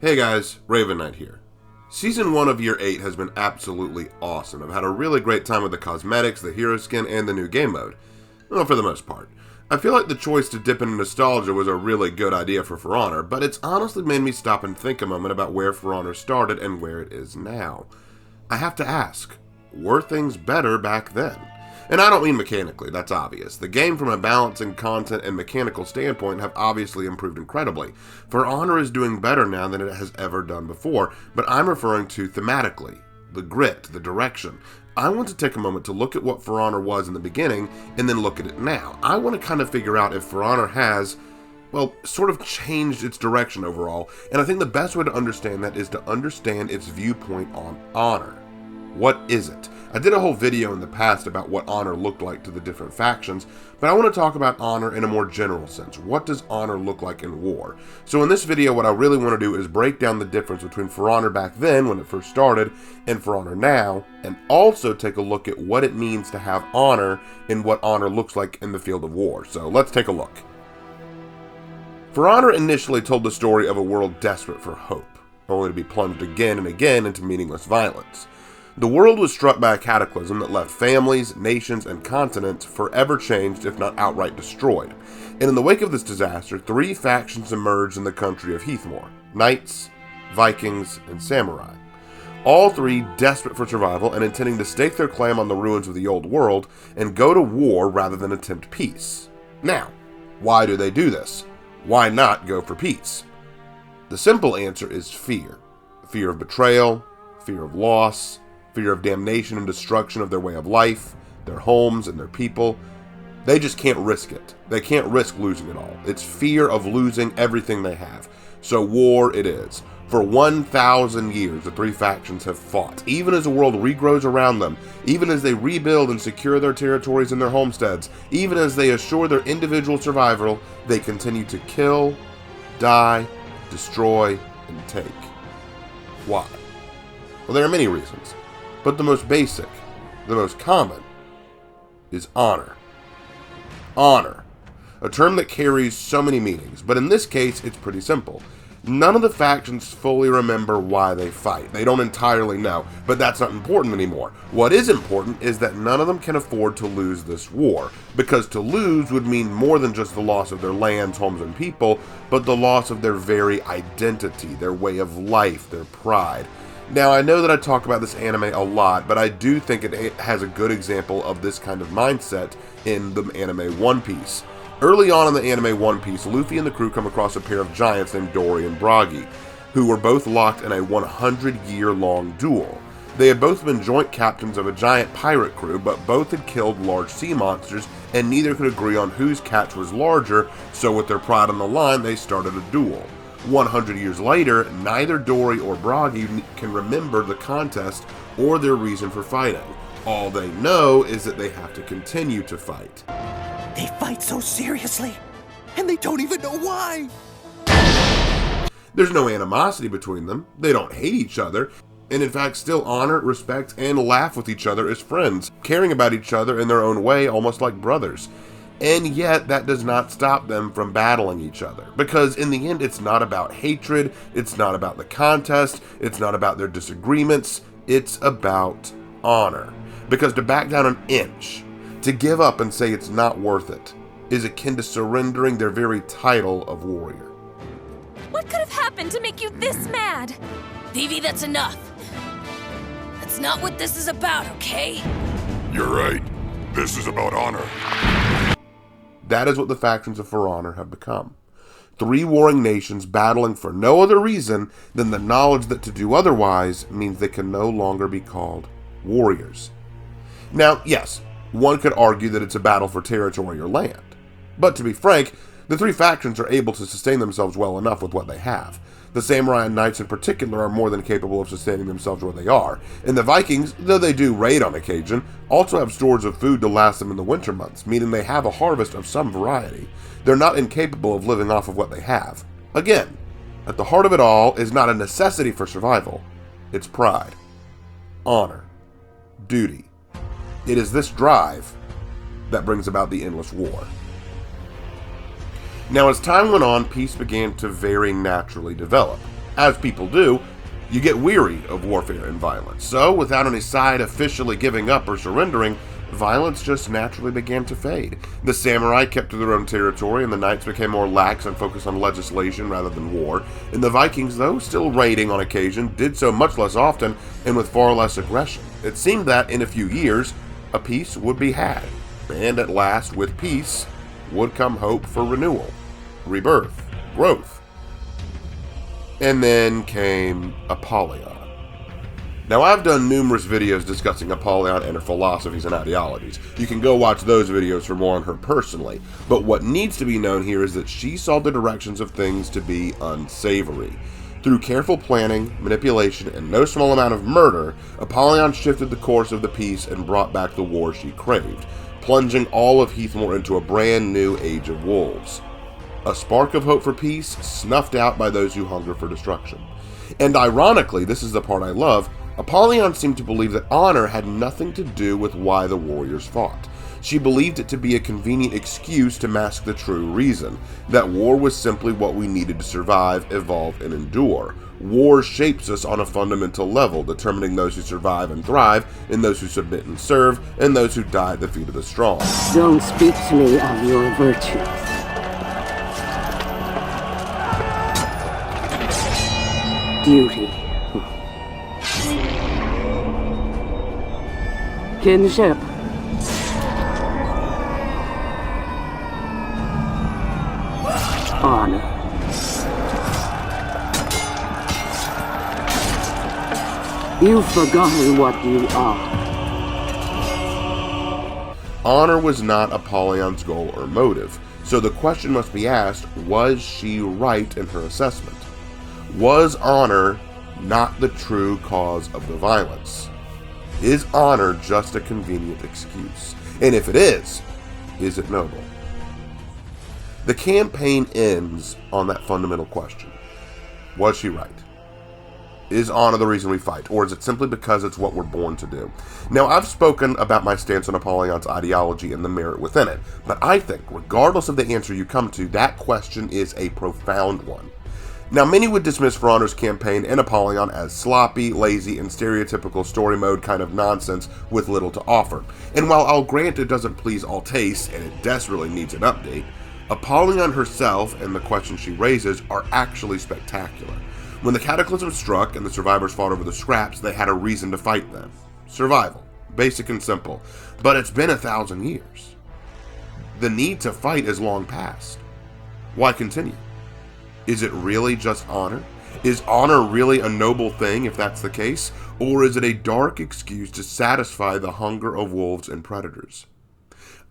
Hey guys, Raven Knight here. Season 1 of Year 8 has been absolutely awesome. I've had a really great time with the cosmetics, the hero skin, and the new game mode. Well, for the most part. I feel like the choice to dip into nostalgia was a really good idea for Honor, but it's honestly made me stop and think a moment about where For Honor started and where it is now. I have to ask, were things better back then? And I don't mean mechanically, that's obvious. The game from a balancing, content, and mechanical standpoint have obviously improved incredibly. For Honor is doing better now than it has ever done before, but I'm referring to thematically, the grit, the direction. I want to take a moment to look at what For Honor was in the beginning, and then look at it now. I want to kind of figure out if For Honor has, well, sort of changed its direction overall, and I think the best way to understand that is to understand its viewpoint on Honor. What is it? I did a whole video in the past about what Honor looked like to the different factions, but I want to talk about Honor in a more general sense. What does Honor look like in war? So in this video, what I really want to do is break down the difference between For Honor back then, when it first started, and For Honor now, and also take a look at what it means to have Honor and what Honor looks like in the field of war. So let's take a look. For Honor initially told the story of a world desperate for hope, only to be plunged again and again into meaningless violence. The world was struck by a cataclysm that left families, nations, and continents forever changed, if not outright destroyed. And in the wake of this disaster, three factions emerged in the country of Heathmore: Knights, Vikings, and Samurai. All three desperate for survival and intending to stake their claim on the ruins of the old world and go to war rather than attempt peace. Now, why do they do this? Why not go for peace? The simple answer is fear. Fear of betrayal, fear of loss, fear of damnation and destruction of their way of life, their homes, and their people. They just can't risk it. They can't risk losing it all. It's fear of losing everything they have. So war it is. For 1,000 years, the three factions have fought, even as the world regrows around them, even as they rebuild and secure their territories and their homesteads, even as they assure their individual survival, they continue to kill, die, destroy, and take. Why? Well, there are many reasons. But the most basic, the most common, is honor. Honor. A term that carries so many meanings, but in this case, it's pretty simple. None of the factions fully remember why they fight. They don't entirely know, but that's not important anymore. What is important is that none of them can afford to lose this war, because to lose would mean more than just the loss of their lands, homes, and people, but the loss of their very identity, their way of life, their pride. Now, I know that I talk about this anime a lot, but I do think it has a good example of this kind of mindset in the anime One Piece. Early on in the anime One Piece, Luffy and the crew come across a pair of giants named Dory and Bragi, who were both locked in a 100-year-long duel. They had both been joint captains of a giant pirate crew, but both had killed large sea monsters, and neither could agree on whose catch was larger, so with their pride on the line, they started a duel. 100 years later, neither Dory or Bragi can remember the contest or their reason for fighting. All they know is that they have to continue to fight. They fight so seriously, and they don't even know why! There's no animosity between them, they don't hate each other, and in fact still honor, respect, and laugh with each other as friends, caring about each other in their own way, almost like brothers. And yet, that does not stop them from battling each other. Because in the end, it's not about hatred, it's not about the contest, it's not about their disagreements, it's about honor. Because to back down an inch, to give up and say it's not worth it, is akin to surrendering their very title of warrior. What could have happened to make you this mad? Vivi, that's enough. That's not what this is about, okay? You're right. This is about honor. That is what the factions of For Honor have become. Three warring nations battling for no other reason than the knowledge that to do otherwise means they can no longer be called warriors. Now, yes, one could argue that it's a battle for territory or land. But to be frank, the three factions are able to sustain themselves well enough with what they have. The Samurai and Knights in particular are more than capable of sustaining themselves where they are, and the Vikings, though they do raid on occasion, also have stores of food to last them in the winter months, meaning they have a harvest of some variety. They're not incapable of living off of what they have. Again, at the heart of it all is not a necessity for survival, it's pride, honor, duty. It is this drive that brings about the endless war. Now, as time went on, peace began to very naturally develop. As people do, you get weary of warfare and violence. So, without any side officially giving up or surrendering, violence just naturally began to fade. The samurai kept to their own territory, and the knights became more lax and focused on legislation rather than war. And the Vikings, though still raiding on occasion, did so much less often and with far less aggression. It seemed that, in a few years, a peace would be had. And at last, with peace, would come hope for renewal, rebirth, growth. And then came Apollyon. Now, I've done numerous videos discussing Apollyon and her philosophies and ideologies. You can go watch those videos for more on her personally, but what needs to be known here is that she saw the directions of things to be unsavory. Through careful planning, manipulation, and no small amount of murder, Apollyon shifted the course of the peace and brought back the war she craved, plunging all of Heathmore into a brand new age of wolves. A spark of hope for peace, snuffed out by those who hunger for destruction. And ironically, this is the part I love, Apollyon seemed to believe that honor had nothing to do with why the warriors fought. She believed it to be a convenient excuse to mask the true reason, that war was simply what we needed to survive, evolve, and endure. War shapes us on a fundamental level, determining those who survive and thrive, and those who submit and serve, and those who die at the feet of the strong. Don't speak to me of your virtues. Duty. Kinship. Honor. You've forgotten what you are. Honor was not Apollyon's goal or motive, so the question must be asked, was she right in her assessment? Was honor not the true cause of the violence? Is honor just a convenient excuse? And if it is it noble? The campaign ends on that fundamental question. Was she right? Is honor the reason we fight, or is it simply because it's what we're born to do? Now, I've spoken about my stance on Apollyon's ideology and the merit within it, but I think, regardless of the answer you come to, that question is a profound one. Now, many would dismiss For Honor's campaign and Apollyon as sloppy, lazy, and stereotypical story mode kind of nonsense with little to offer. And while I'll grant it doesn't please all tastes, and it desperately needs an update, Apollyon herself and the questions she raises are actually spectacular. When the cataclysm struck and the survivors fought over the scraps, they had a reason to fight them. Survival. Basic and simple. But it's been 1,000 years. The need to fight is long past. Why continue? Is it really just honor? Is honor really a noble thing if that's the case? Or is it a dark excuse to satisfy the hunger of wolves and predators?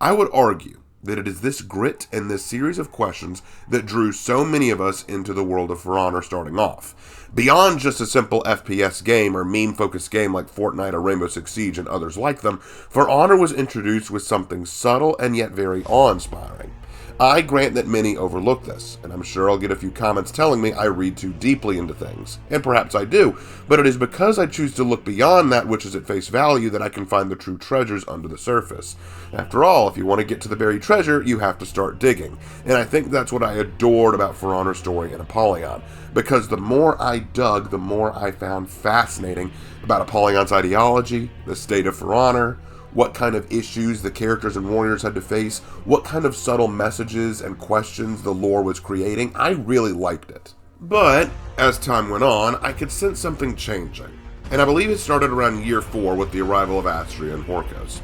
I would argue that it is this grit and this series of questions that drew so many of us into the world of For Honor starting off. Beyond just a simple FPS game or meme-focused game like Fortnite or Rainbow Six Siege and others like them, For Honor was introduced with something subtle and yet very awe-inspiring. I grant that many overlook this, and I'm sure I'll get a few comments telling me I read too deeply into things, and perhaps I do, but it is because I choose to look beyond that which is at face value that I can find the true treasures under the surface. After all, if you want to get to the buried treasure, you have to start digging, and I think that's what I adored about For Honor's story and Apollyon, because the more I dug, the more I found fascinating about Apollyon's ideology, the state of For Honor, what kind of issues the characters and warriors had to face, what kind of subtle messages and questions the lore was creating. I really liked it. But, as time went on, I could sense something changing, and I believe it started around year 4 with the arrival of Astrea and Horkos.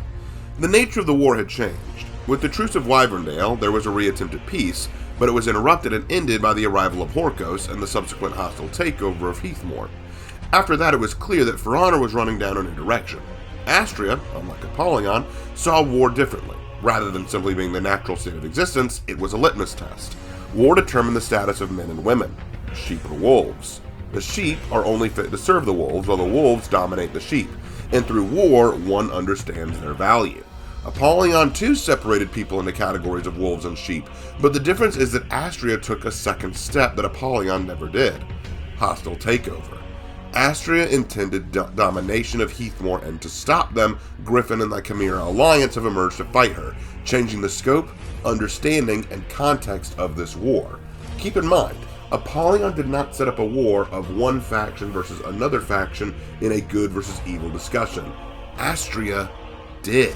The nature of the war had changed. With the Truce of Wyverndale, there was a reattempt at peace, but it was interrupted and ended by the arrival of Horkos and the subsequent hostile takeover of Heathmore. After that, it was clear that For Honor was running down a new direction. Astrea, unlike Apollyon, saw war differently. Rather than simply being the natural state of existence, it was a litmus test. War determined the status of men and women. Sheep or wolves. The sheep are only fit to serve the wolves, while the wolves dominate the sheep. And through war, one understands their value. Apollyon too separated people into categories of wolves and sheep, but the difference is that Astrea took a second step that Apollyon never did. Hostile takeover. Astrea intended domination of Heathmore, and to stop them, Griffin and the Chimera Alliance have emerged to fight her, changing the scope, understanding, and context of this war. Keep in mind, Apollyon did not set up a war of one faction versus another faction in a good versus evil discussion. Astrea did.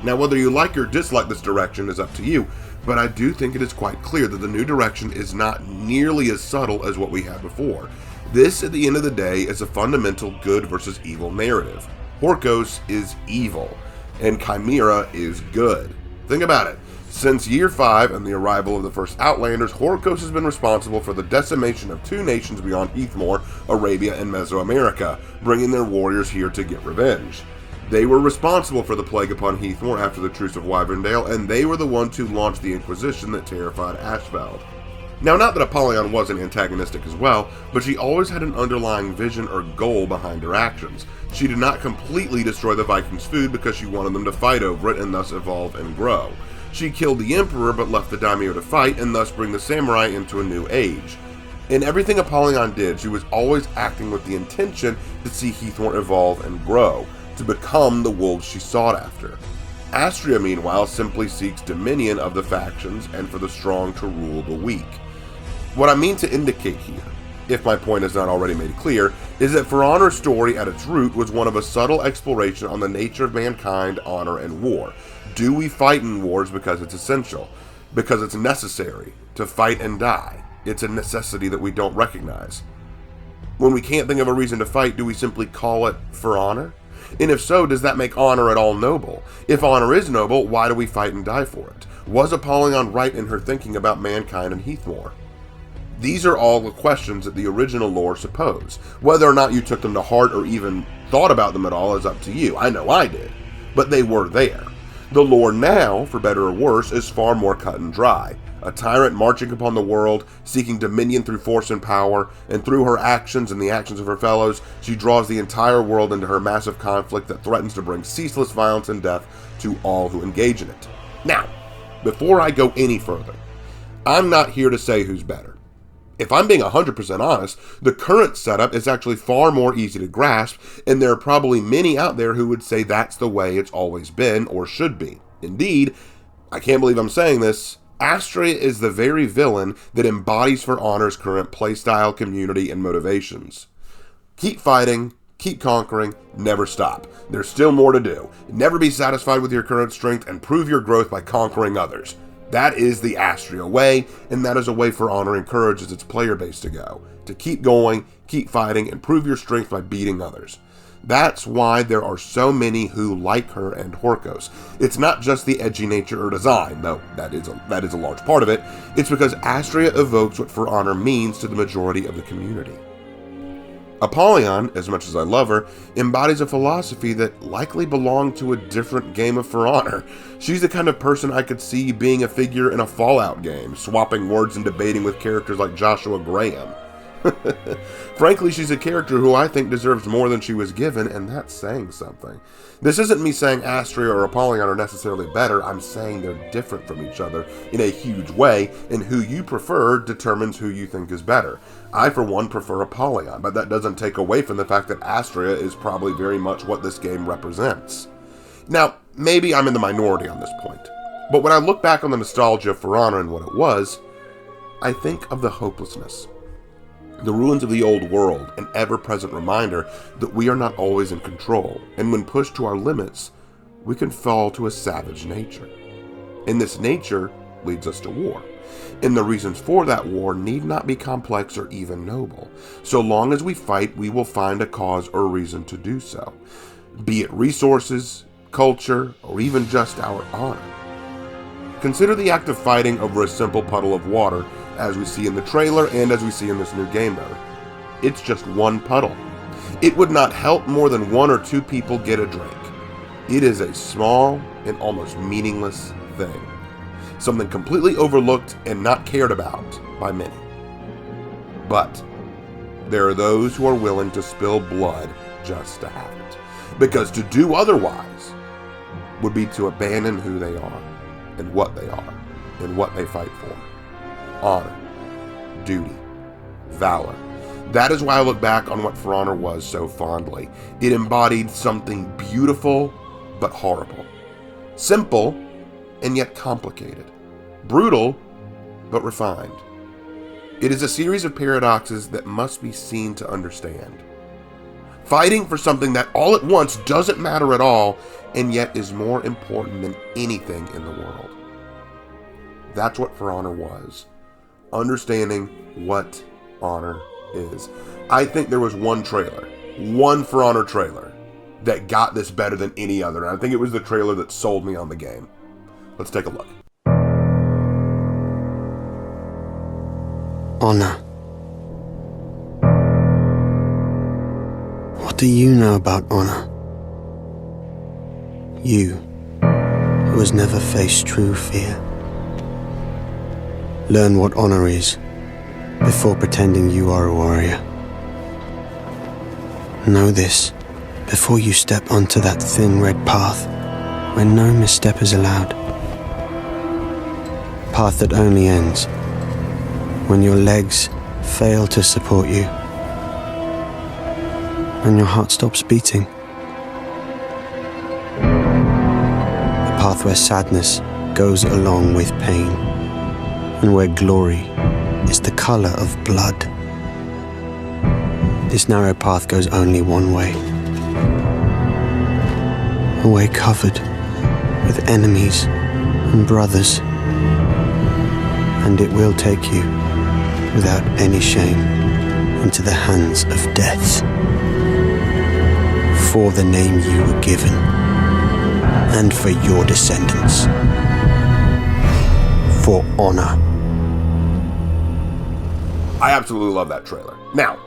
Now, whether you like or dislike this direction is up to you, but I do think it is quite clear that the new direction is not nearly as subtle as what we had before. This, at the end of the day, is a fundamental good versus evil narrative. Horkos is evil, and Chimera is good. Think about it. Since Year 5 and the arrival of the first Outlanders, Horkos has been responsible for the decimation of 2 nations beyond Heathmore, Arabia and Mesoamerica, bringing their warriors here to get revenge. They were responsible for the plague upon Heathmore after the Truce of Wyverndale, and they were the ones who launched the Inquisition that terrified Ashveld. Now, not that Apollyon wasn't antagonistic as well, but she always had an underlying vision or goal behind her actions. She did not completely destroy the Vikings' food because she wanted them to fight over it and thus evolve and grow. She killed the Emperor but left the daimyo to fight and thus bring the samurai into a new age. In everything Apollyon did, she was always acting with the intention to see Heathmore evolve and grow, to become the wolves she sought after. Astrea, meanwhile, simply seeks dominion of the factions and for the strong to rule the weak. What I mean to indicate here, if my point is not already made clear, is that For Honor's story at its root was one of a subtle exploration on the nature of mankind, honor, and war. Do we fight in wars because it's essential? Because it's necessary to fight and die? It's a necessity that we don't recognize. When we can't think of a reason to fight, do we simply call it for honor? And if so, does that make honor at all noble? If honor is noble, why do we fight and die for it? Was Apollyon right in her thinking about mankind and Heathmore? These are all the questions that the original lore suppose. Whether or not you took them to heart or even thought about them at all is up to you. I know I did. But they were there. The lore now, for better or worse, is far more cut and dry. A tyrant marching upon the world, seeking dominion through force and power, and through her actions and the actions of her fellows, she draws the entire world into her massive conflict that threatens to bring ceaseless violence and death to all who engage in it. Now, before I go any further, I'm not here to say who's better. If I'm being 100% honest, the current setup is actually far more easy to grasp, and there are probably many out there who would say that's the way it's always been or should be. Indeed, I can't believe I'm saying this, Astrea is the very villain that embodies For Honor's current playstyle, community, and motivations. Keep fighting, keep conquering, never stop. There's still more to do. Never be satisfied with your current strength and prove your growth by conquering others. That is the Astrea way, and that is a way For Honor encourages its player base to go. To keep going, keep fighting, and prove your strength by beating others. That's why there are so many who like her and Horkos. It's not just the edgy nature or design, though that is a large part of it. It's because Astrea evokes what For Honor means to the majority of the community. Apollyon, as much as I love her, embodies a philosophy that likely belonged to a different game of For Honor. She's the kind of person I could see being a figure in a Fallout game, swapping words and debating with characters like Joshua Graham. Frankly, she's a character who I think deserves more than she was given, and that's saying something. This isn't me saying Astrea or Apollyon are necessarily better, I'm saying they're different from each other in a huge way, and who you prefer determines who you think is better. I, for one, prefer Apollyon, but that doesn't take away from the fact that Astrea is probably very much what this game represents. Now, maybe I'm in the minority on this point, but when I look back on the nostalgia of For Honor and what it was, I think of the hopelessness. The ruins of the old world, an ever-present reminder that we are not always in control, and when pushed to our limits, we can fall to a savage nature. And this nature leads us to war. And the reasons for that war need not be complex or even noble. So long as we fight, we will find a cause or reason to do so. Be it resources, culture, or even just our honor. Consider the act of fighting over a simple puddle of water, as we see in the trailer and as we see in this new game mode. It's just one puddle. It would not help more than 1 or 2 people get a drink. It is a small and almost meaningless thing. Something completely overlooked and not cared about by many. But there are those who are willing to spill blood just to have it. Because to do otherwise would be to abandon who they are, and what they are, and what they fight for. Honor, duty, valor. That is why I look back on what For Honor was so fondly. It embodied something beautiful but horrible. Simple and yet complicated. Brutal but refined. It is a series of paradoxes that must be seen to understand. Fighting for something that all at once doesn't matter at all, and yet is more important than anything in the world. That's what For Honor was. Understanding what honor is. I think there was one For Honor trailer, that got this better than any other. And I think it was the trailer that sold me on the game. Let's take a look. Honor. What do you know about honor? You, who has never faced true fear. Learn what honor is before pretending you are a warrior. Know this before you step onto that thin red path where no misstep is allowed. Path that only ends when your legs fail to support you and your heart stops beating. The path where sadness goes along with pain and where glory is the color of blood. This narrow path goes only one way. A way covered with enemies and brothers. And it will take you, without any shame, into the hands of death. For the name you were given, and for your descendants. For honor. I absolutely love that trailer. Now,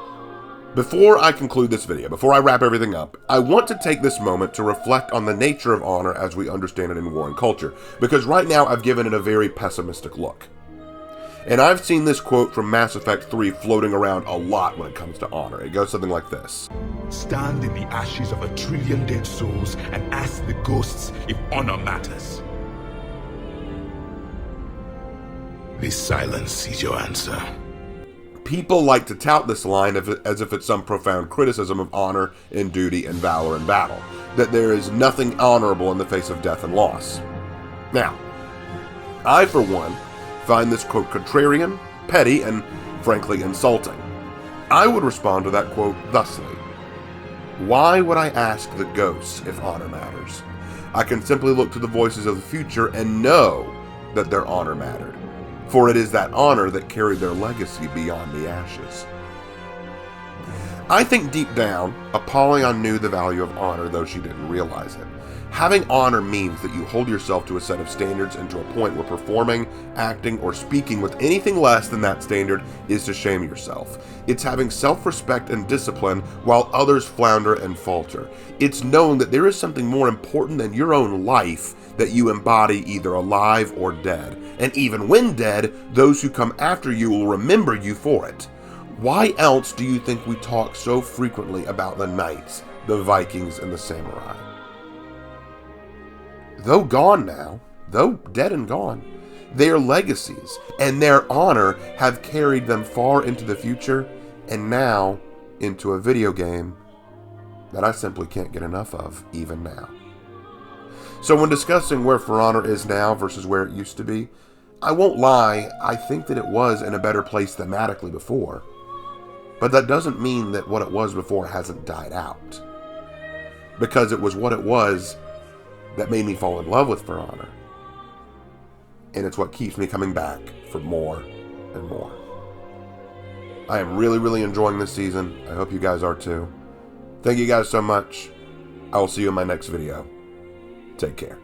before I conclude this video, before I wrap everything up, I want to take this moment to reflect on the nature of honor as we understand it in war and culture, because right now I've given it a very pessimistic look. And I've seen this quote from Mass Effect 3 floating around a lot when it comes to honor. It goes something like this. Stand in the ashes of 1 trillion dead souls and ask the ghosts if honor matters. This silence is your answer. People like to tout this line as if it's some profound criticism of honor and duty and valor in battle, that there is nothing honorable in the face of death and loss. Now, I, for one, find this quote contrarian, petty, and frankly insulting. I would respond to that quote thusly. Why would I ask the ghosts if honor matters? I can simply look to the voices of the future and know that their honor mattered. For it is that honor that carried their legacy beyond the ashes. I think deep down, Apollyon knew the value of honor, though she didn't realize it. Having honor means that you hold yourself to a set of standards and to a point where performing, acting, or speaking with anything less than that standard is to shame yourself. It's having self-respect and discipline while others flounder and falter. It's knowing that there is something more important than your own life that you embody either alive or dead. And even when dead, those who come after you will remember you for it. Why else do you think we talk so frequently about the knights, the Vikings, and the samurai? Though gone now, though dead and gone, their legacies and their honor have carried them far into the future and now into a video game that I simply can't get enough of even now. So when discussing where For Honor is now versus where it used to be, I won't lie, I think that it was in a better place thematically before. But that doesn't mean that what it was before hasn't died out. Because it was what it was that made me fall in love with For Honor. And it's what keeps me coming back for more and more. I am really enjoying this season. I hope you guys are too. Thank you guys so much. I will see you in my next video. Take care.